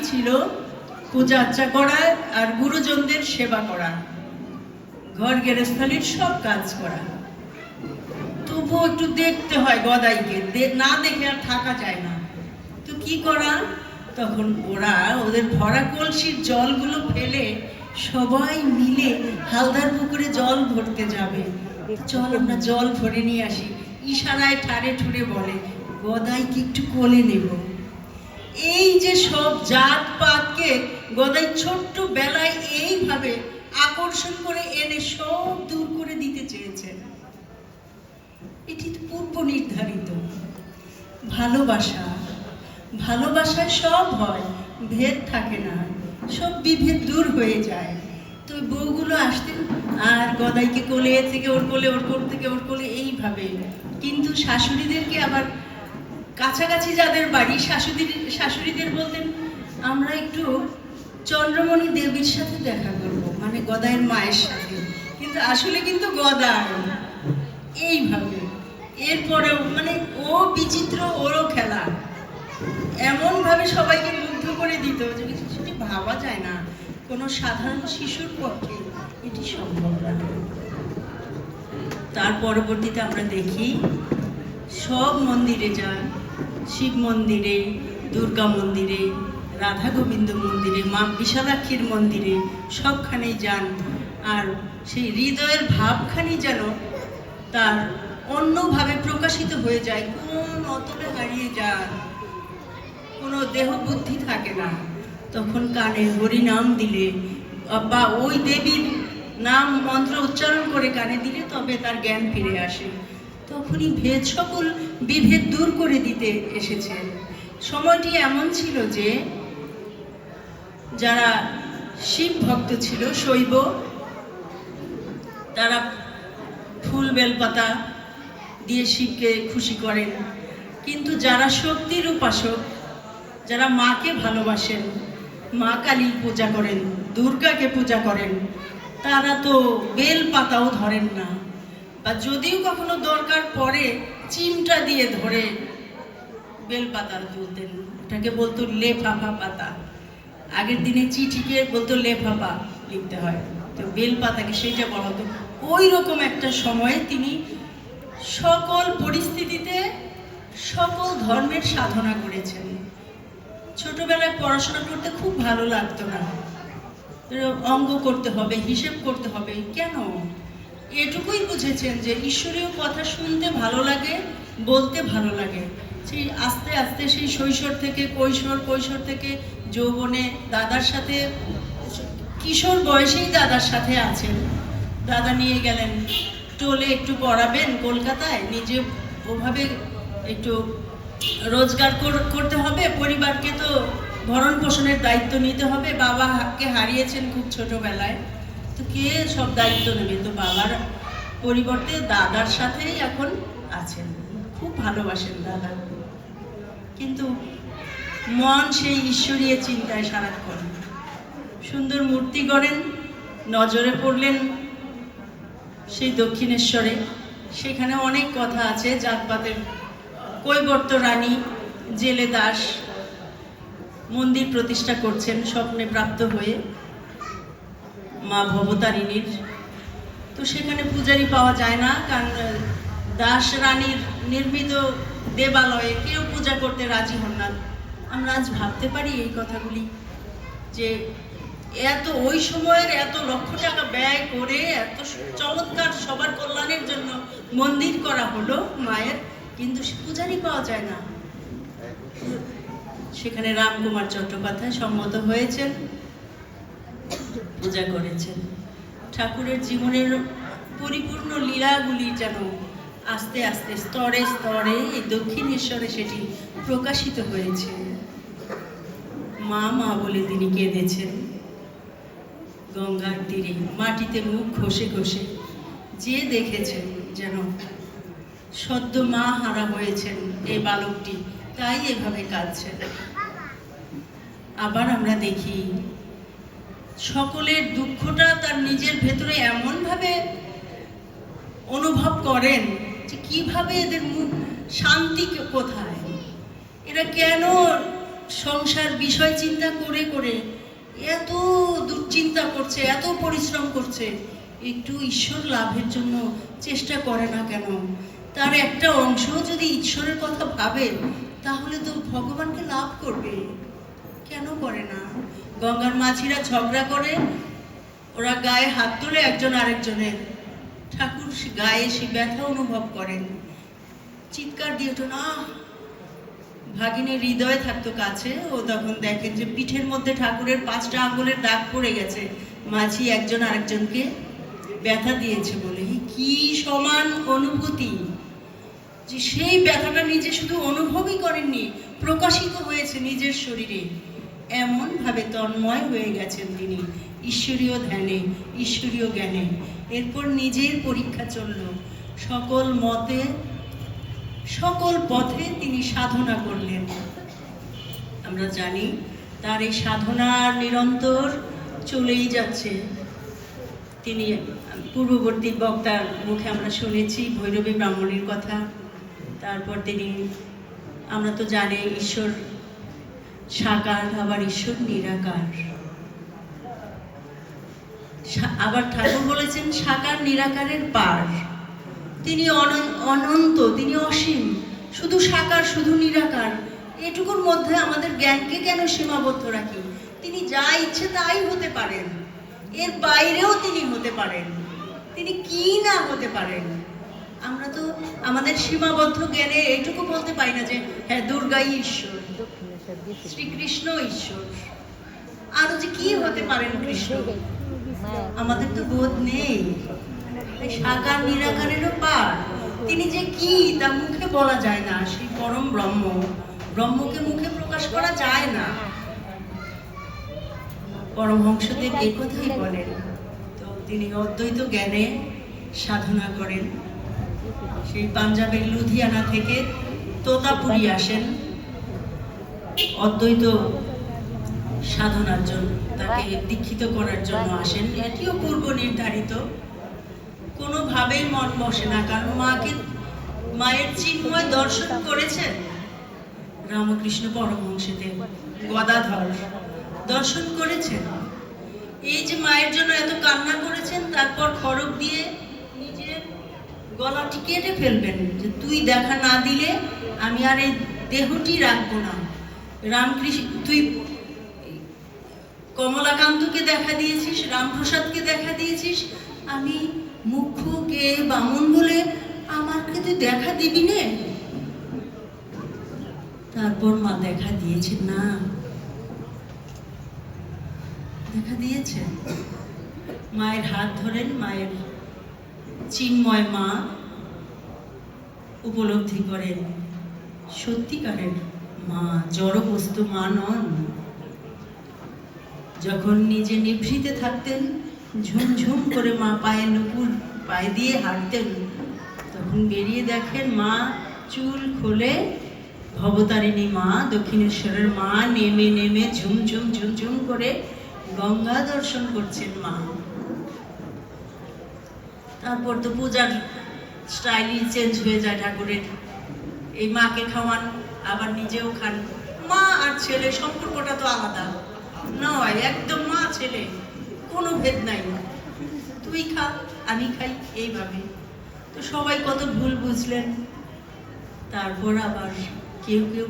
ছিল পূজা আর্চা করা আর গুরুজনদের সেবা করা, ঘর গেরস্থালির সব কাজ করা। তবুও একটু দেখতে হয় গদাইকে, না দেখে আর থাকা যায় না। তো কি করা, তখন ওরা ওদের ভরা কলসির জলগুলো ফেলে সবাই মিলে হালদার পুকুরে জল ভরতে যাবে। চল আমরা জল ভরে নিয়ে আসি। ইশারায় ঠাড়ে ঠুড়ে বলে গদাইকে একটু কোলে নেব। এই যে সব জাত পাতকে গদাই ছোট্ট বেলায় এইভাবে আকর্ষণ করে এনে সব দূর করে দিতে চেয়েছেন। এটি পূর্ব নির্ধারিত ভালোবাসা। ভালোবাসায় সব হয়, ভেদ থাকে না, সব বিভেদ দূর হয়ে যায়। তো বউগুলো আসতেন আর গদাইকে কোলে থেকে ওর কোলে, ওর কোল থেকে ওর কোলে, এইভাবে। কিন্তু শাশুড়িদেরকে আবার কাছাকাছি যাদের বাড়ি শাশুড়িদের বলতেন আমরা একটু চন্দ্রমণি দেবীর সাথে দেখা করব, মানে গদাইয়ের মায়ের সাথে। কিন্তু আসলে কিন্তু গদাই এইভাবে। এরপরেও মানে ও বিচিত্র, ওরও খেলা এমন ভাবে সবাইকে মুগ্ধ করে দিত যে সেটি ভাবা যায় না, কোনো সাধারণ শিশুর পক্ষে এটি সম্ভব না। তার পরবর্তীতে আমরা দেখি সব মন্দিরে যান, শিব মন্দিরে, দুর্গা মন্দিরে, রাধা গোবিন্দ মন্দিরে, মা বিশালাক্ষীর মন্দিরে, সবখানেই যান। আর সেই হৃদয়ের ভাবখানি যেন তার অন্যভাবে প্রকাশিত হয়ে যায়। কোন অতলে হারিয়ে যান, কোনো দেহ বুদ্ধি থাকে না। তখন কানে হরিনাম দিলে বা ওই দেবীর নাম মন্ত্র উচ্চারণ করে কানে দিলে তবে তার জ্ঞান ফিরে আসে। তখনই ভেদ সকল বিভেদ দূর করে দিতে এসেছেন। সময়টি এমন ছিল যে যারা শিব ভক্ত ছিল শৈব, তারা ফুল বেলপাতা দিয়ে শিবকে খুশি করেন। কিন্তু যারা শক্তির উপাসক, যারা মাকে ভালোবাসেন, মা কালীর পূজা করেন, দুর্গাকে পূজা করেন, তারা তো বেল পাতাও ধরেন না, বা যদিও কখনো দরকার পড়ে চিমটা দিয়ে ধরে বেল পাতা তুলতেন। এটাকে বলতো লেফাফা পাতা। আগের দিনে চিঠিকে বলতো লেফাফা লিখতে হয়, তো বেল পাতাকে সেইটা বলা হতো। ওই রকম একটা সময়ে তিনি সকল পরিস্থিতিতে সকল ধর্মের সাধনা করেছেন। ছোটবেলায় পড়াশোনা করতে খুব ভালো লাগতো না, অঙ্ক করতে হবে, হিসেব করতে হবে, কেন? এটুকুই বুঝেছেন যে ঈশ্বরীয় কথা শুনতে ভালো লাগে, বলতে ভালো লাগে। সেই আস্তে আস্তে সেই শৈশব থেকে কৈশোর, কৈশোর থেকে যৌবনে দাদার সাথে, কিশোর বয়সেই দাদার সাথে আছেন। দাদা নিয়ে গেলেন টোলে একটু পড়াবেন কলকাতায়, নিজে ওভাবে একটু রোজগার করতে হবে, পরিবারকে তো ভরণ পোষণের দায়িত্ব নিতে হবে। বাবাকে হারিয়েছেন খুব ছোটবেলায়, তো কে সব দায়িত্ব নেবে? তো বাবার পরিবর্তে দাদার সাথেই এখন আছেন, খুব ভালোবাসেন দাদা। কিন্তু মন সেই ঈশ্বরীয় চিন্তায় সারাক্ষণ। সুন্দর মূর্তি গড়েন, নজরে পড়লেন সেই দক্ষিণেশ্বরে। সেখানে অনেক কথা আছে জাতপাতের। কৈবর্ত রানী জেলে দাস মন্দির প্রতিষ্ঠা করছেন স্বপ্নে প্রাপ্ত হয়ে মা ভবতারিণীর। তো সেখানে পূজারি পাওয়া যায় না, কারণ দাস রানীর নির্মিত দেবালয়ে কেউ পূজা করতে রাজি হন না। আমরা আজ ভাবতে পারি এই কথাগুলি, যে এত ওই সময়ের এত লক্ষ টাকা ব্যয় করে এত চমৎকার সবার কল্যাণের জন্য মন্দির করা হলো মায়ের, কিন্তু পূজারি পাওয়া যায় না। সেখানে রামকুমার চট্টোপাধ্যায় সম্মত হয়েছেন, পূজা করেছেন। ঠাকুরের জীবনের পরিপূর্ণ লীলাগুলি যেন আস্তে আস্তে স্তরে স্তরে এই দক্ষিণেশ্বরে সেটি প্রকাশিত হয়েছে। মা মা বলে তিনি কেঁদেছেন গঙ্গার তীরে, মাটিতে মুখ ঘষে ঘষে। যে দেখেছেন যেন সদ্য মা হারা হয়েছেন এই বালকটি, তাই এভাবে কাঁদছেন। আবার আমরা দেখি সকলের দুঃখটা তার নিজের ভেতরে এমনভাবে অনুভব করেন যে কিভাবে এদের মুখ শান্তি কোথায়, এরা কেন সংসার বিষয় চিন্তা করে করে এত দুশ্চিন্তা করছে, এত পরিশ্রম করছে, একটু ঈশ্বর লাভের জন্য চেষ্টা করে না কেন? তার একটা অংশ যদি ঈশ্বরের কথা ভাবে তাহলে তো ভগবানকে লাভ করবে, কেন করে না? গঙ্গার মাঝিরা ঝগড়া করে, ওরা গায়ে হাত তোলে একজন আরেকজনের, ঠাকুর গায়ে সে ব্যথা অনুভব করেন, চিৎকার দিয়ে ওঠেন, আহ! ভাগিনীর হৃদয়ে থাকতো কাছে, ও তখন দেখেন যে পিঠের মধ্যে ঠাকুরের 5টা আঙ্গুলের দাগ পড়ে গেছে, মাঝি একজন আরেকজনকে ব্যথা দিয়েছে বলে। কি সমান অনুভূতি যে সেই ব্যথাটা নিজে শুধু অনুভবই করেননি, প্রকাশিত হয়েছে নিজের শরীরে। এমন ভাবে তন্ময় হয়ে গেছেন তিনি ঈশ্বরীয় ধ্যানে, ঈশ্বরীয় জ্ঞানে। এরপর নিজের পরীক্ষা চলল, সকল মতে সকল পথে তিনি সাধনা করলেন। আমরা জানি তার এই সাধনার নিরন্তর চলেই যাচ্ছে। তিনি পূর্ববর্তী বক্তার মুখে আমরা শুনেছি ভৈরবী ব্রাহ্মণীর কথা। তারপর তিনি, আমরা তো জানি ঈশ্বর সাকার, আবার ঈশ্বর নিরাকার। আবার ঠাকুর বলেছেন সাকার নিরাকারের পার। তিনি অনন্ত, তিনি অসীম, শুধু সাকার, শুধু নিরাকার। এটুকুর মধ্যে আমাদের জ্ঞানকে কেন সীমাবদ্ধ রাখি? তিনি যা ইচ্ছে তাই হতে পারেন, এর বাইরেও তিনি হতে পারেন, তিনি কি না হতে পারেন। আমরা তো আমাদের সীমাবদ্ধ জ্ঞানে এইটুকু বলতে পারি না যে হ্যাঁ দুর্গাই ঈশ্বর, শ্রীকৃষ্ণ ঈশ্বর, আরো যে কি হতে পারেন কৃষ্ণ, আমাদের তো বোধ নেই। সাকার নিরাকারেরও পার, তিনি যে কি তা মুখে বলা যায় না। সেই পরম ব্রহ্ম, ব্রহ্মকে মুখে প্রকাশ করা যায় না। পরমহংসদেব এই কথাই বলেন। তো তিনি অদ্বৈত জ্ঞানে সাধনা করেন। সেই পাঞ্জাবের লুধিয়ানা থেকে তোতাপুরি আসেন অদ্বৈত সাধনার জন্য, তাকে দীক্ষিত করার জন্য আসেন। এটিও পূর্ব নির্ধারিত, কোনোভাবেই মন বসে না, কারণ মায়ের চিন্ময় দর্শন করেছেন রামকৃষ্ণ পরমহংসদেব, গদাধর দর্শন করেছেন। এই যে মায়ের জন্য এত কান্না করেছেন, তারপর খড়গ দিয়ে নিজের গলাটি কেটে ফেলবেন যে তুই দেখা না দিলে আমি আর এই দেহটি রাখবো না। রামকৃষ্ণ, তুই কমলাকান্তকে দেখা দিয়েছিস, রামপ্রসাদকে দেখা দিয়েছিস, আমি মুখ্যকে বামুন বলে আমাকে তুই দেখা দিবি নে? তারপর মা দেখা দিয়েছে না, দেখা দিয়েছে। মায়ের হাত ধরেন, মায়ের চিন্ময় মা উপলব্ধি করেন সত্যিকারের মা, জড় বস্তু মা নন। যখন নিজে নিভৃতে থাকতেন, ঝুমঝুম করে মা পায়ে নুপুর পায়ে দিয়ে হাঁটতেন, তখন বেরিয়ে দেখেন মা চুল খোলে, ভবতারিণী মা, দক্ষিণেশ্বরের মা, নেমে নেমে ঝুমঝুম ঝুমঝুম করে গঙ্গা দর্শন করছেন মা। তারপর তো পূজার স্টাইলই চেঞ্জ হয়ে যায় ঠাকুরের। এই মাকে খাওয়ান, আবার নিজেও খান। মা আর ছেলে সম্পর্কটা তো আলাদা নয়, একদম মা ছেলে, কোনো ভেদ নাই। তুই খা, আমি খাই, এইভাবে। তো সবাই কত ভুল বুঝলেন। তারপর আবার কেউ কেউ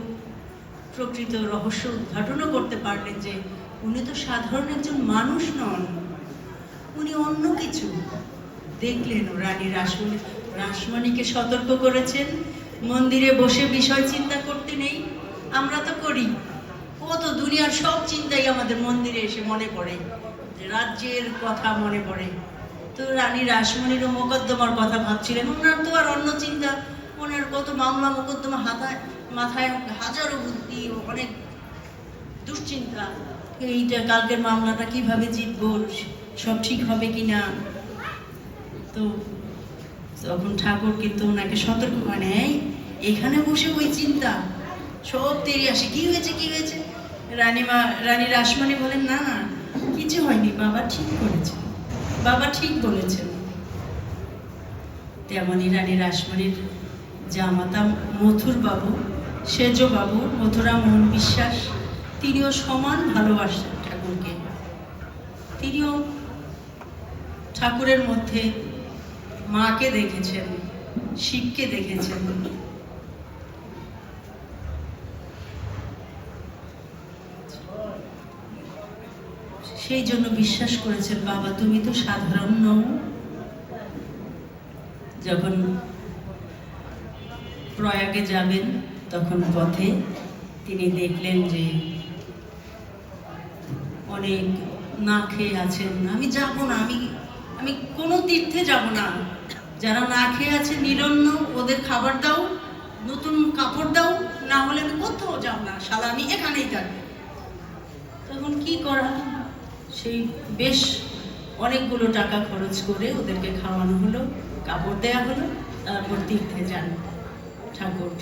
প্রকৃত রহস্য উদ্ঘাটনও করতে পারলেন যে উনি তো সাধারণ একজন মানুষ নন, উনি অন্য কিছু। দেখলেন রানী রাসমণিকে সতর্ক করেছেন, মন্দিরে বসে বিষয় চিন্তা করতে নেই। আমরা তো করি, কত দুনিয়ার সব চিন্তাই আমাদের মন্দিরে এসে মনে পড়ে, যে রাজ্যের কথা মনে পড়ে। তো রানী রাসমণিরও মোকদ্দমার কথা ভাবছিলেন, ওনার তো আর অন্য চিন্তা, ওনার কত মামলা মোকদ্দমা মাথায় হাজারো বুদ্ধি, অনেক দুশ্চিন্তা। এইটা কালকের মামলাটা কিভাবে জিতবো, সব ঠিক হবে কিনা। তো তখন ঠাকুর কিন্তু ওনাকে সতর্ক করে, এখানে বসে ওই চিন্তা সব তেড়ে আসে, কি হয়েছে কি হয়েছে। রানী রাসমণি বলেন, না না কিছু হয়নি, বাবা ঠিক করেছেন, বাবা ঠিক বলেছেন। তেমনি রানী রাসমণির জামাতা মথুর বাবু, সেজ বাবু, মথুরা মোহন বিশ্বাস, তিনিও সমান ভালোবাসতেন ঠাকুরকে। তিনিও ঠাকুরের মধ্যে মাকে দেখেছেন, শিবকে দেখেছেন। সেই জন্য বিশ্বাস করেছেন, বাবা তুমি তো সাধারণ নও। যখন প্রয়াগে যাবেন তখন পথে তিনি দেখলেন যে অনেক না খেয়ে আছেন। আমি যাব না, আমি কোনো তীর্থে যাব না। যারা না খেয়ে আছে নিরন্ন, ওদের খাবার দাও, নতুন কাপড় দাও, না হলে আমি কোথাও যাব না, শালা আমি এখানেই থাকবো। তখন কি করা, সেই বেশ অনেকগুলো টাকা খরচ করে ওদেরকে খাওয়ানো হলো, কাপড় দেয়া হলো, তারপর তীর্থে যান ঠাকুর।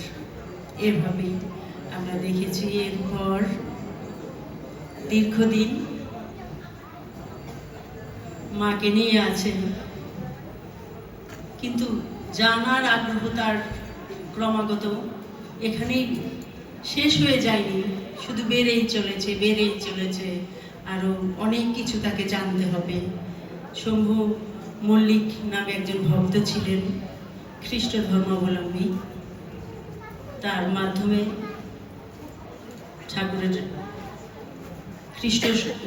এভাবেই আমরা দেখেছি। এরপর দীর্ঘদিন মাকে নিয়ে আছেন, কিন্তু জানার আগ্রহ তার ক্রমাগত এখানেই শেষ হয়ে যায়নি, শুধু বেড়েই চলেছে। আরো অনেক কিছু তাকে জানতে হবে। শম্ভু মল্লিক নামে একজন ভক্ত ছিলেন, খ্রিস্ট ধর্মাবলম্বী। তার মাধ্যমে ঠাকুরের খ্রিস্ট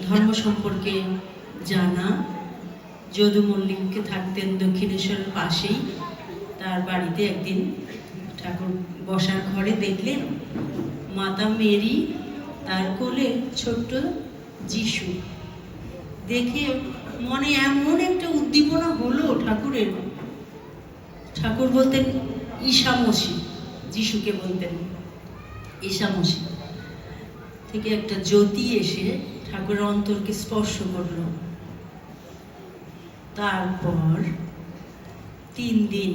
ধর্ম সম্পর্কে জানা। যদু মল্লিক থাকতেন দক্ষিণেশ্বরের পাশেই। তার বাড়িতে একদিন ঠাকুর বসার ঘরে দেখলেন মাতা মেরি, তার কোলে ছোট্ট যিশু। দেখে মনে এমন একটা উদ্দীপনা হলো ঠাকুরের। ঠাকুর বলতেন ঈশা মসি, যিশুকে বলতেন ঈশা মসি। থেকে একটা জ্যোতি এসে ঠাকুরের অন্তরকে স্পর্শ করলো। তারপর 3 দিন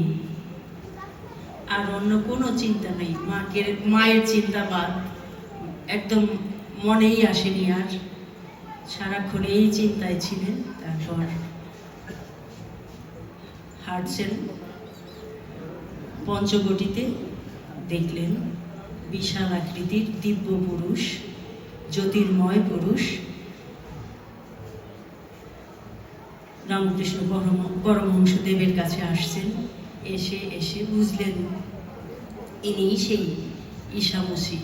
আর অন্য কোনো চিন্তা নেই, মায়ের চিন্তা বাদ, একদম মনেই আসেনি আর। সারাক্ষণ এই চিন্তায় ছিলেন। তারপর হাঁটছেন পঞ্চবটিতে, দেখলেন বিশাল আকৃতির দিব্য পুরুষ, জ্যোতির্ময় পুরুষ রামকৃষ্ণ পরমহংসদেবের কাছে আসছেন। এসে বুঝলেন ইনি সেই ঈশা মসি,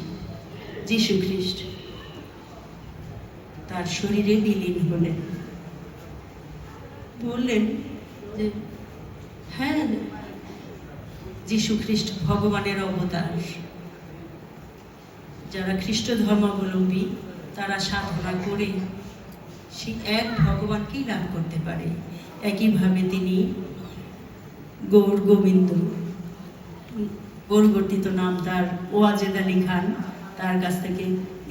যীশু খ্রিস্ট। তার শরীরে বিলীন হলেন। বললেন যে হ্যাঁ, যীশু খ্রিস্ট ভগবানের অবতার। যারা খ্রিস্ট ধর্মাবলম্বী তারা সাধনা করে সেই এক ভগবানকেই লাভ করতে পারে। একইভাবে তিনি গৌর গোবিন্দ, পরিবর্তিত নাম তার ওয়াজেদ আলী খান, তার কাছ থেকে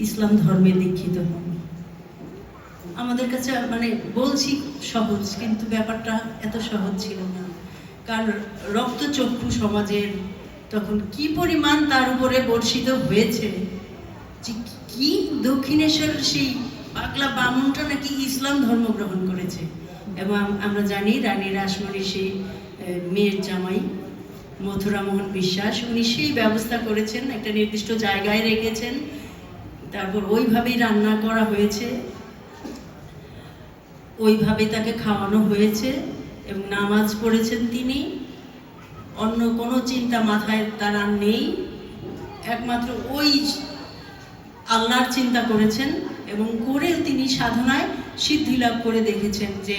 ইসলাম ধর্মে দীক্ষিত হন। আমাদের কাছে মানে বলছি সহজ, কিন্তু ব্যাপারটা এত সহজ ছিল না। কারণ রক্তচক্ষু সমাজের তখন কি পরিমাণ তার উপরে বর্ষিত হয়েছে, যে কি দক্ষিণেশ্বর সেই পাগলা বামুনটা নাকি ইসলাম ধর্ম গ্রহণ করেছে। এবং আমরা জানি রানী রাসমণি সেই মেয়ের জামাই মথুরা মোহন বিশ্বাস, উনি সেই ব্যবস্থা করেছেন, একটা নির্দিষ্ট জায়গায় রেখেছেন, তারপর ওইভাবেই রান্না করা হয়েছে, ওইভাবে তাকে খাওয়ানো হয়েছে এবং নামাজ পড়েছেন তিনি। অন্য কোনো চিন্তা মাথায় তার আর নেই, একমাত্র ওই আল্লাহর চিন্তা করেছেন এবং করে তিনি সাধনায় সিদ্ধি লাভ করে দেখেছেন যে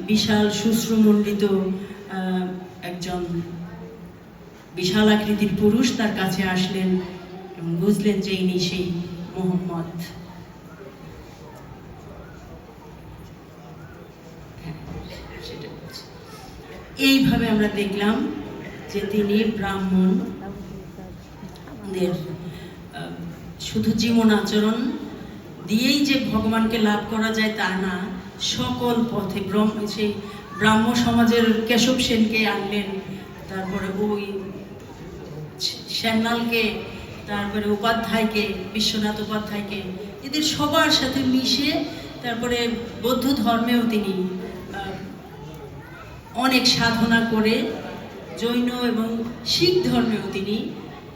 বিশাল শুশ্রুমণ্ডিত একজন বিশাল আকৃতির পুরুষ তার কাছে আসলেন এবং বুঝলেন যে ইনি সেই মোহাম্মদ। এইভাবে আমরা দেখলাম যে তিনি ব্রাহ্মণদের শুধু জীবন আচরণ দিয়েই যে ভগবানকে লাভ করা যায় তা না, সকল পথে সেই ব্রাহ্ম সমাজের কেশব সেনকে আনলেন, তারপরে ওই শ্যামলালকে, তারপরে উপাধ্যায়কে, বিশ্বনাথ উপাধ্যায়কে, এদের সবার সাথে মিশে তারপরে বৌদ্ধ ধর্মেও তিনি অনেক সাধনা করে, জৈন এবং শিখ ধর্মেও তিনি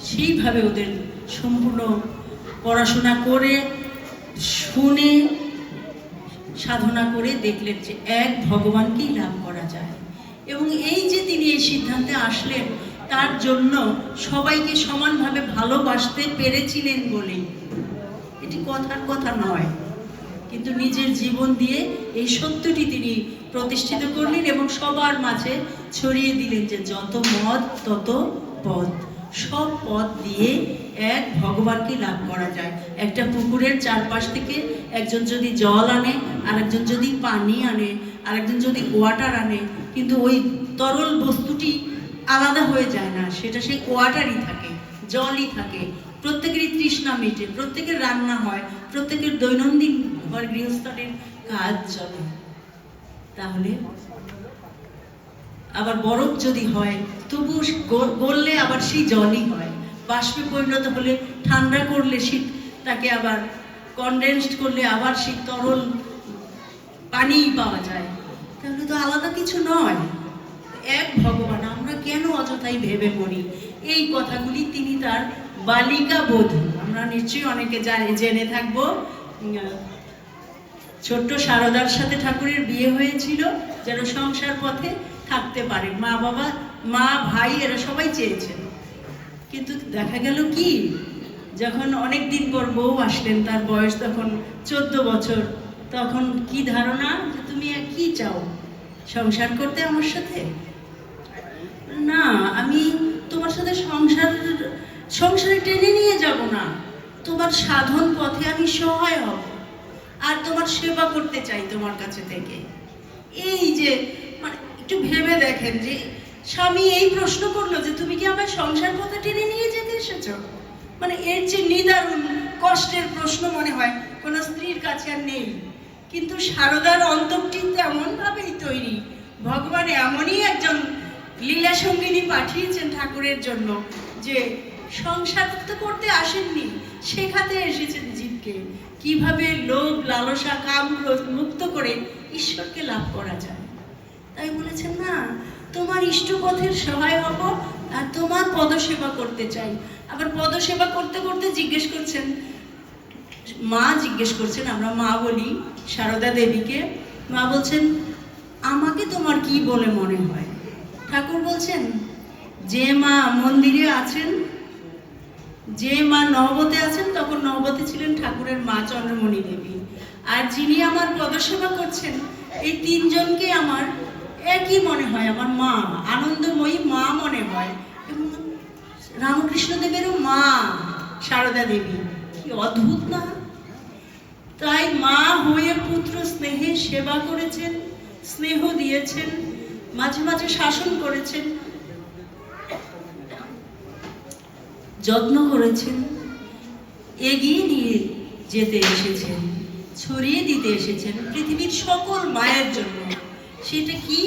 সেইভাবে ওদের সম্পূর্ণ পড়াশোনা করে শুনে সাধনা করে দেখলেন যে এক ভগবানকেই লাভ করা যায়, এবং এই যে তিনি এই সিদ্ধান্তে আসলেন তার জন্য সবাইকে সমানভাবে ভালোবাসতে পেরেছিলেন বলেই, এটি কথার কথা নয়, কিন্তু নিজের জীবন দিয়ে এই সত্যটি তিনি প্রতিষ্ঠিত করলেন এবং সবার মাঝে ছড়িয়ে দিলেন যে যত মত তত পথ, সব পথ দিয়ে এক ভগবানকে লাভ করা যায়। একটা পুকুরের চারপাশ থেকে একজন যদি জল আনে, আরেকজন যদি পানি আনে, আরেকজন যদি ওয়াটার আনে, কিন্তু ওই তরল বস্তুটি আলাদা হয়ে যায় না, সেটা সেই ওয়াটারই থাকে, জলই থাকে। প্রত্যেকেরই তৃষ্ণা মেটে, প্রত্যেকের রান্না হয়, প্রত্যেকের দৈনন্দিন ঘর গৃহস্থলের কাজ চলে। তাহলে আবার বরফ যদি হয় তবু গললে আবার সেই জলই হয়, বাষ্পে পরিণত হলে ঠান্ডা করলে শীত, তাকে আবার কনডেন্সড করলে আবার সেই তরল পানিই পাওয়া যায়। তাহলে তো আলাদা কিছু নয়, এক ভগবান। আমরা কেন অযথাই ভেবে পড়ি এই কথাগুলি? তিনি তার বালিকা বধূ, আমরা নিশ্চয়ই অনেকে জেনে থাকবো, ছোট্ট শারদার সাথে ঠাকুরের বিয়ে হয়েছিল যেন সংসার পথে থাকতে পারে। মা বাবা, মা ভাই এরা সবাই চেয়েছেন, কিন্তু দেখা গেল কি, যখন অনেক দিন পর বউ আসলেন, তার বয়স তখন 14 বছর, তখন কি ধারণা যে তুমি কি চাও, সংসার করতে আমার সাথে? না, আমি তোমার সাথে সংসারে টেনে নিয়ে যাব না, তোমার সাধন পথে আমি সহায় হব আর তোমার সেবা করতে চাই তোমার কাছে থেকে। এই যে মানে একটু ভেবে দেখেন যে স্বামী এই প্রশ্ন করলো যে তুমি কি আমার সংসার পথে টেনে নিয়ে যেতে এসেছো? মানে এর যে নিদারুণ কষ্টের প্রশ্ন মনে হয় কোনো স্ত্রীর কাছে আর নেই। কিন্তু শারদার অন্তরটি তেমন ভাবেই তৈরি, ভগবান এমনই একজন লীলা সঙ্গিনী পাঠিয়েছেন ঠাকুরের জন্য যে সংসার তো করতে আসেননি, শেখাতে এসেছেন জীবকে কিভাবে লোভ লালসা কাম ক্রোধ মুক্ত করে ঈশ্বরকে লাভ করা যায়। তাই বলেছেন না, তোমার ইষ্টপথের সহায় হব আর তোমার পদসেবা করতে চাই। আবার পদসেবা করতে করতে জিজ্ঞেস করছেন, মা জিজ্ঞেস করছেন, আমরা মা বলি সারদা দেবীকে, মা বলছেন আমাকে তোমার কি বলে মনে হয়? ঠাকুর বলছেন যে মা মন্দিরে আছেন, যে মা নহবতে আছেন, তখন নহবতে ছিলেন ঠাকুরের মা চন্দ্রমণি দেবী, আর যিনি আমার পদসেবা করছেন, এই তিনজনকে আমার একই মনে হয়, আমার মা, আনন্দময়ী মা মনে হয়। এবং রামকৃষ্ণ দেবেরও মা সারদা দেবী, কি অদ্ভুত না? তাই মা হয়ে পুত্র স্নেহে সেবা করেছেন, স্নেহ দিয়েছেন, মাঝে মাঝে শাসন করেছেন, যত্ন করেছেন, এগিয়ে নিয়ে যেতে এসেছেন, ছড়িয়ে দিতে এসেছেন পৃথিবীর সকল মায়ের জন্য। সেটা কি?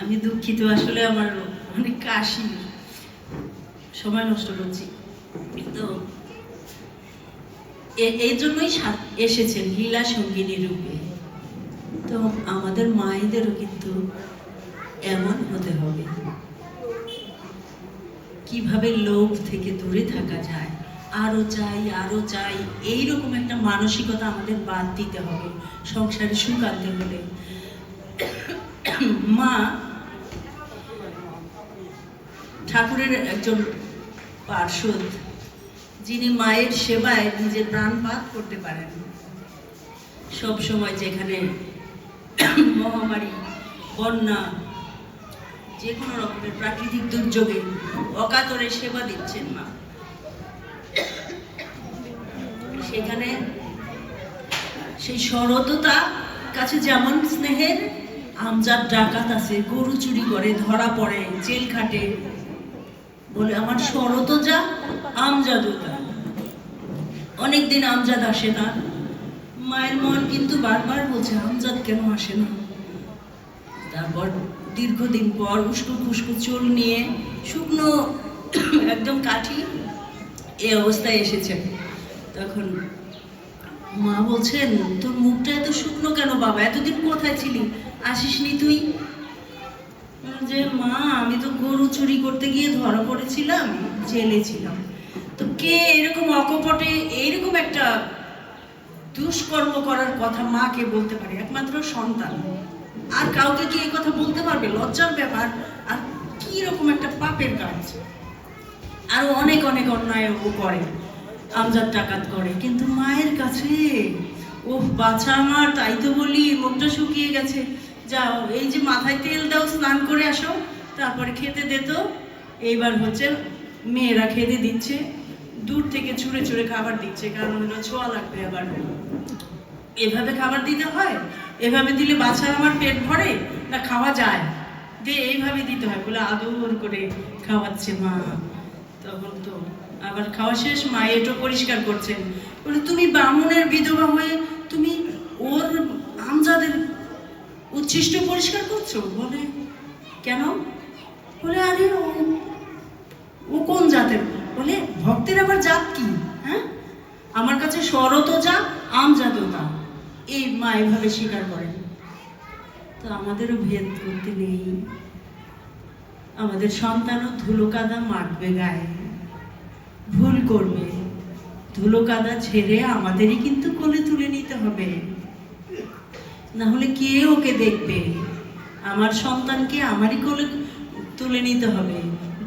আমি দুঃখিত, আসলে আমার অনেক কাশি, সময় নষ্ট করছি। তো এই জন্যই এসেছেন লীলা সঙ্গিনী রূপে। তো আমাদের মায়েদেরও কিন্তু এমন হতে হবে, কিভাবে লোভ থেকে দূরে থাকা যায়, আরো চাই আরো চাই, এইরকম একটা মানসিকতা আমাদের বাদ দিতে হবে সংসারে সুখ আনতে হলে। মা ঠাকুরের একজন পার্ষদ, যিনি মায়ের সেবায় নিজের প্রাণপাত করতে পারেন। সব সময় যেখানে মহামারী, বন্যা, যে কোনো রকমের প্রাকৃতিক দুর্যোগে অকাতরে সেবা দিচ্ছেন মা, সেখানে সেই সরলতা কাছে যেমন স্নেহের, আমজাদ ডাকাত আছে, গরু চুরি করে ধরা পড়ে, জেল খাটে, বলে আমার শরত যা আমজাদও তা। অনেকদিন আমজাদ আসে না, মায়ের মন কিন্তু বারবার বলছে আমজাদ কেন আসে না। তারপর দীর্ঘদিন পর উস্কো খুস্কো চুল নিয়ে, শুকনো একদম কাঠি, এই অবস্থায় এসেছেন। তখন মা বলছেন, তোর মুখটা এত শুকনো কেন বাবা, এতদিন কোথায় ছিলি, আসিসনি তুই? যে মা, আমি তো গরু চুরি করতে গিয়ে ধরা পড়েছিলাম, জেলে ছিলাম। তো কে এরকম অকপটে এইরকম একটা দুষ্কর্ম করার কথা মাকে বলতে পারে? একমাত্র সন্তান। আর কাউকে কি এই কথা বলতে পারবে? লজ্জার ব্যাপার। আর কি রকম একটা পাপের কাজ। আরো অনেক অনেক অন্যায় ও করে, আমজাদ ডাকাত করে, কিন্তু মায়ের কাছে ওহ বাছা আমার, তাই তো বলি মুখটা শুকিয়ে গেছে। যাও, এই যে মাথায় তেল দাও, স্নান করে আসো, তারপরে খেতে দে। তো এইবার হচ্ছে মেয়েরা খেতে দিচ্ছে, দূর থেকে ছুঁড়ে ছুঁড়ে খাবার দিচ্ছে, কারণ হলো ছোঁয়া লাগবে। আবার এভাবে খাবার দিতে হয়? এভাবে দিলে বাচ্চার আমার পেট ভরে না, খাওয়া যায়? দিয়ে এইভাবে দিতে হয় বলে আদর করে খাওয়াচ্ছে মা। তখন তো আবার খাওয়া শেষ, মা এটো পরিষ্কার করছেন, বলে তুমি ব্রাহ্মণের বিধবা হয়ে তুমি ওর আমজাদের উচ্ছিষ্ট পরিষ্কার করছো? বলে কেন? বলে আরে ও কোন জাতের? বলে ভক্তের আবার জাত কি? হ্যাঁ, আমার কাছে শরত যা, আমজাদও তা। এই মা এভাবে স্বীকার করেন। তো আমাদেরও ভেদ করতে নেই। আমাদের সন্তানও ধুলো কাদা মাখবে গায়ে, ভুল করবে, ধুলো কাদা ছেড়ে আমাদেরই কিন্তু কোলে তুলে নিতে হবে, না হলে কে ওকে দেখবে? আমার সন্তানকে আমারই কোলে তুলে নিতে হবে।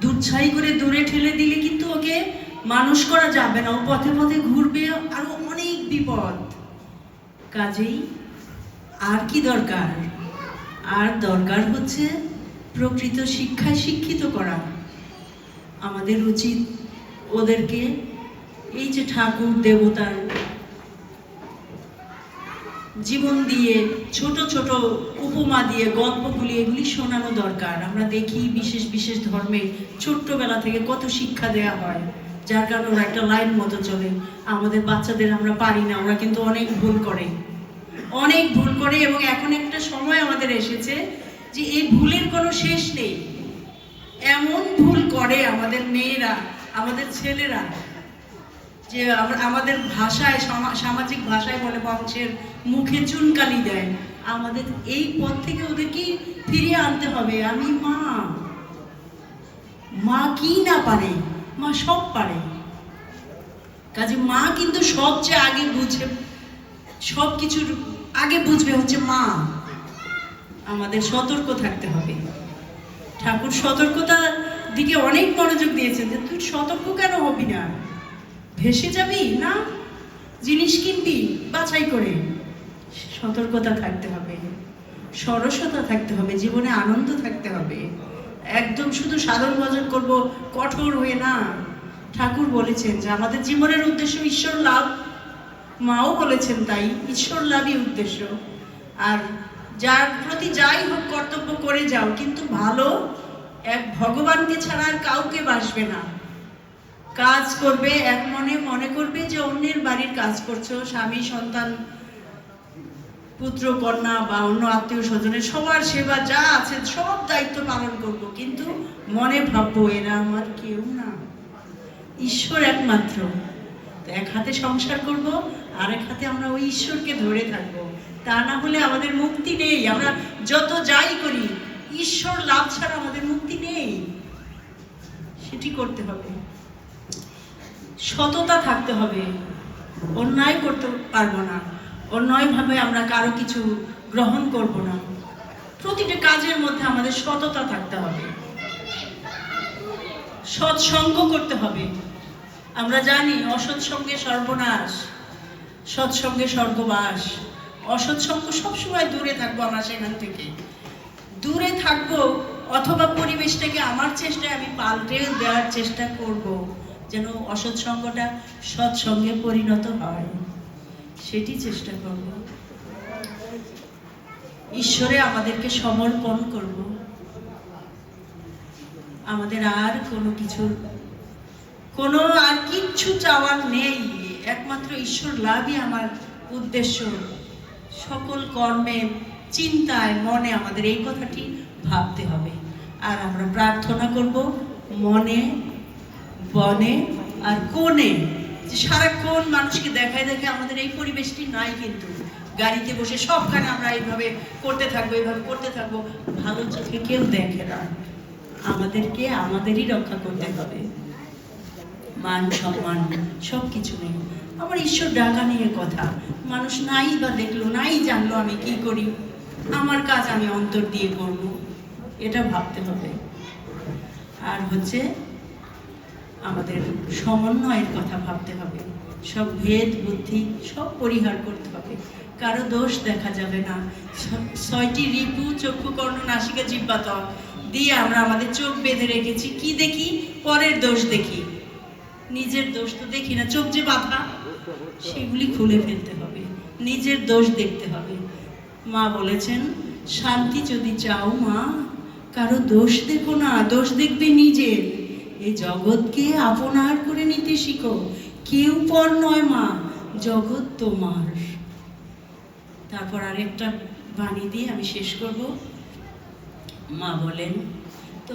দুচ্ছাই করে দূরে ঠেলে দিলে কিন্তু ওকে মানুষ করা যাবে না, ও পথে পথে ঘুরবে, আরো অনেক বিপদ। কাজেই আর কি দরকার? আর দরকার হচ্ছে প্রকৃত শিক্ষায় শিক্ষিত করা। আমাদের উচিত ওদেরকে এই যে ঠাকুর দেবতার জীবন দিয়ে, ছোট ছোট উপমা দিয়ে, গল্পগুলি, এগুলি শোনানো দরকার। আমরা দেখি বিশেষ বিশেষ ধর্মে ছোট্টবেলা থেকে কত শিক্ষা দেয়া হয়, যার কারণে ওরা একটা লাইন মতো চলে। আমাদের বাচ্চাদের আমরা পারি না, ওরা কিন্তু অনেক ভুল করে, অনেক ভুল করে। এবং এখন একটা সময় আমাদের এসেছে যে এই ভুলের কোনো শেষ নেই। এমন ভুল করে আমাদের মেয়েরা, আমাদের ছেলেরা, যে আমাদের ভাষায়, সামাজিক ভাষায় বলে বংশের মুখে চুনকালি দেয়। আমাদের এই পথ থেকে ওদেরকে ফিরিয়ে আনতে হবে। আমি মা, মা কি না পারে? মা সব পারে। কাজে মা কিন্তু সবচেয়ে আগে বুঝে, সব কিছুর আগে বুঝবে হচ্ছে মা। আমাদের সতর্ক থাকতে হবে। ঠাকুর সতর্কতার দিকে অনেক মনোযোগ দিয়েছেন, যে তুই সতর্ক কেন হবি না? ভেসে যাবি না, জিনিস কিনবি বাছাই করে। সতর্কতা থাকতে হবে, সরসতা থাকতে হবে, জীবনে আনন্দ থাকতে হবে। একদম শুধু সাধন ভজন করব কঠোর হয়ে না। ঠাকুর বলেছেন যে আমাদের জীবনের উদ্দেশ্য ঈশ্বর লাভ, মাও বলেছেন তাই, ঈশ্বর লাভই উদ্দেশ্য। আর যার প্রতি যাই হোক কর্তব্য করে যাও, কিন্তু ভালো এক ভগবানকে ছাড়া আর কাউকে বাসবে না। কাজ করবে এক মনে, মনে করবে যে অন্যের বাড়ির কাজ করছো, স্বামী সন্তান পুত্র কন্যা বা অন্য আত্মীয় স্বজনের সবার সেবা যা আছে সব দায়িত্ব পালন করব, কিন্তু মনে ভাববো এরা আমার কেউ না, ঈশ্বর একমাত্র। এক হাতে সংসার করব, আরেক হাতে আমরা ওই ঈশ্বরকে ধরে থাকবো। তা না হলে আমাদের মুক্তি নেই। আমরা যত যাই করি, ঈশ্বর লাভ ছাড়া আমাদের মুক্তি নেই। সেটি করতে হবে, সততা থাকতে হবে, অন্যায় করতে পারবো না, অন্যায়ভাবে আমরা কারো কিছু গ্রহণ করব না। প্রতিটা কাজের মধ্যে আমাদের সততা থাকতে হবে, সৎসঙ্গ করতে হবে। আমরা জানি অসৎসঙ্গে সর্বনাশ, সৎসঙ্গে স্বর্গবাস। অসৎসঙ্গ সবসময় দূরে থাকবো, আমরা সেখান থেকে দূরে থাকবো, অথবা পরিবেশটাকে আমার চেষ্টায় আমি পাল্টে দেওয়ার চেষ্টা করব, যেন অসৎসঙ্গটা সৎসঙ্গে পরিণত হয়, সেটি চেষ্টা করব। ঈশ্বরে আমাদেরকে সমর্পণ করব। আমাদের আর কোনো আর কিচ্ছু চাওয়ার নেই, একমাত্র ঈশ্বর লাভই আমার উদ্দেশ্য। সকল কর্মে, চিন্তায়, মনে আমাদের এই কথাটি ভাবতে হবে। আর আমরা প্রার্থনা করব মনে, বনে আর কোণে যে সারাক্ষণ মানুষকে দেখায় দেখে আমাদের এই পরিবেশটি নাই, কিন্তু গাড়িতে বসে সবখানে আমরা এইভাবে করতে থাকবো, এইভাবে করতে থাকবো, ভালো চোখে কেউ দেখে না। আমাদেরকে আমাদেরই রক্ষা করতে হবে। মান সম্মান সবকিছু নেই। আমার ঈশ্বর ডাকা নিয়ে কথা, মানুষ নাই বা দেখলো, নাই জানলো আমি কি করি, আমার কাজ আমি অন্তর দিয়ে করব, এটা ভাবতে হবে। আর হচ্ছে আমাদের সমন্বয়ের কথা ভাবতে হবে, সব ভেদ বুদ্ধি সব পরিহার করতে হবে, কারো দোষ দেখা যাবে না। 6টি রিপু চক্ষু কর্ণ নাসিকা জিহ্বা ত্বক দিয়ে আমরা আমাদের চোখ বেঁধে রেখেছি, কি দেখি? পরের দোষ দেখি, নিজের দোষ তো দেখি না। চোখ যে বাঁধা, সেগুলি খুলে ফেলতে হবে, নিজের দোষ দেখতে হবে। মা বলেছেন, শান্তি যদি চাও মা, কারো দোষ দেখো না, দোষ দেখবে নিজের। এই জগৎকে আপনার করে নিতে শিখো, কেউ পর নয় মা, জগৎ তোমার। তারপর আরেকটা বাণী দিয়ে আমি শেষ করব। মা বলেন, তো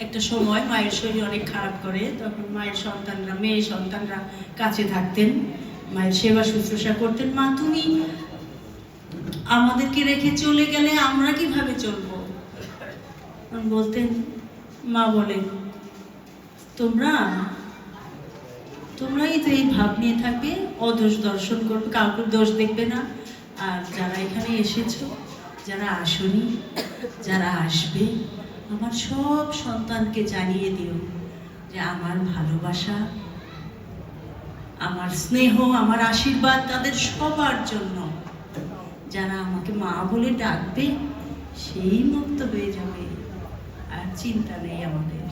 একটা সময় মায়ের শরীর অনেক খারাপ করে, তখন মায়ের সন্তানরা, মেয়ে সন্তানরা কাছে থাকতেন, মায়ের সেবা শুশ্রূষা করতেন। মা, তুমি আমাদেরকে রেখে চলে গেলে আমরা কিভাবে চলবো? বলতেন, মা বলেন, তোমরাই তো এই ভাব নিয়ে থাকবে, অদোষ দর্শন করবে, কাউকে দোষ দেখবে না। আর যারা এখানে এসেছো, যারা আসনি, যারা আসবে, আমার সব সন্তানকে জানিয়ে দিও যে আমার ভালোবাসা, আমার স্নেহ, আমার আশীর্বাদ তাদের সবার জন্য। যারা আমাকে মা বলে ডাকবে, সেই মুক্ত হয়ে যাবে, আর চিন্তা নেই আমাদের।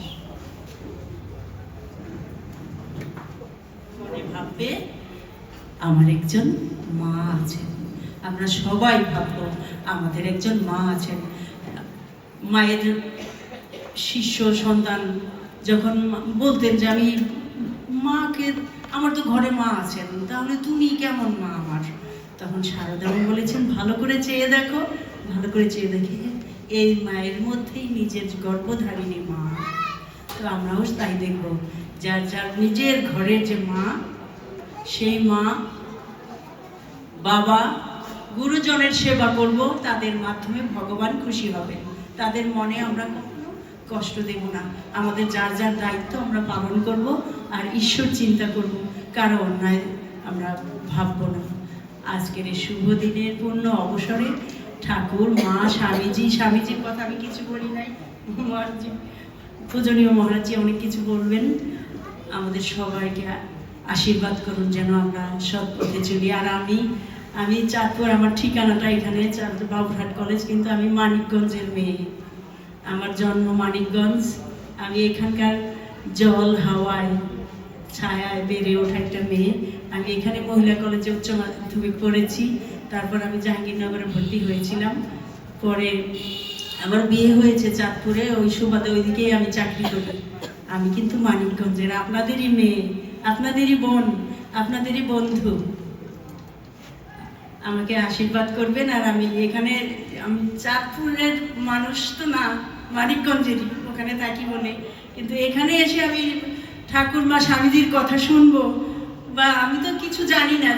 মনে ভাববে আমার একজন মা আছেন, আমরা সবাই ভাববো আমাদের একজন মা আছেন। মায়ের শিষ্য সন্তান যখন বলতেন যে আমি মাকে, আমার তো ঘরে মা আছেন, তাহলে তুমি কেমন মা আমার? তখন শারদা বলেছেন, ভালো করে চেয়ে দেখো, ভালো করে চেয়ে দেখে এই মায়ের মধ্যেই নিজের গর্ভধারিণী মা। তো আমরাও তাই দেখবো, যার যার নিজের ঘরের যে মা, সেই মা বাবা গুরুজনের সেবা করব, তাদের মাধ্যমে ভগবান খুশি হবে। তাদের মনে আমরা কখনো কষ্ট দেব না। আমাদের যার যার দায়িত্ব আমরা পালন করব, আর ঈশ্বর চিন্তা করব, কারো অন্যায় আমরা ভাববো না। আজকের এই শুভ দিনের পূর্ণ অবসরে ঠাকুর, মা, স্বামীজির কথা আমি কিছু বলি নাই, মহারাজজি, পূজনীয় মহারাজজি অনেক কিছু বলবেন। আমাদের সবাইকে আশীর্বাদ করুন যেন আমরা সৎ পথে চলি। আর আমি চাঁদপুর, আমার ঠিকানাটা এখানে চাঁদপুর বাবুরহাট কলেজ, কিন্তু আমি মানিকগঞ্জের মেয়ে, আমার জন্ম মানিকগঞ্জ। আমি এখানকার জল হাওয়ায় ছায়ায় বেড়ে ওঠা একটা মেয়ে। আমি এখানে মহিলা কলেজে উচ্চ মাধ্যমিক পড়েছি, তারপর আমি জাহাঙ্গীরনগরে ভর্তি হয়েছিলাম। পরে আমার বিয়ে হয়েছে চাঁদপুরে, ওই সুবাদে ওইদিকেই আমি চাকরি করি। আমি কিন্তু মানিকগঞ্জের, আপনাদেরই মেয়ে, আপনাদেরই বোন, আপনাদেরই বন্ধু। আমাকে আশীর্বাদ করবেন। আর আমি চাঁদপুরের মানুষ তো না, মানিকগঞ্জেরই, ওখানে থাকি বলে, কিন্তু এখানে এসে আমি ঠাকুর মা স্বামীজির কথা শুনবো, বা আমি তো কিছু জানি না।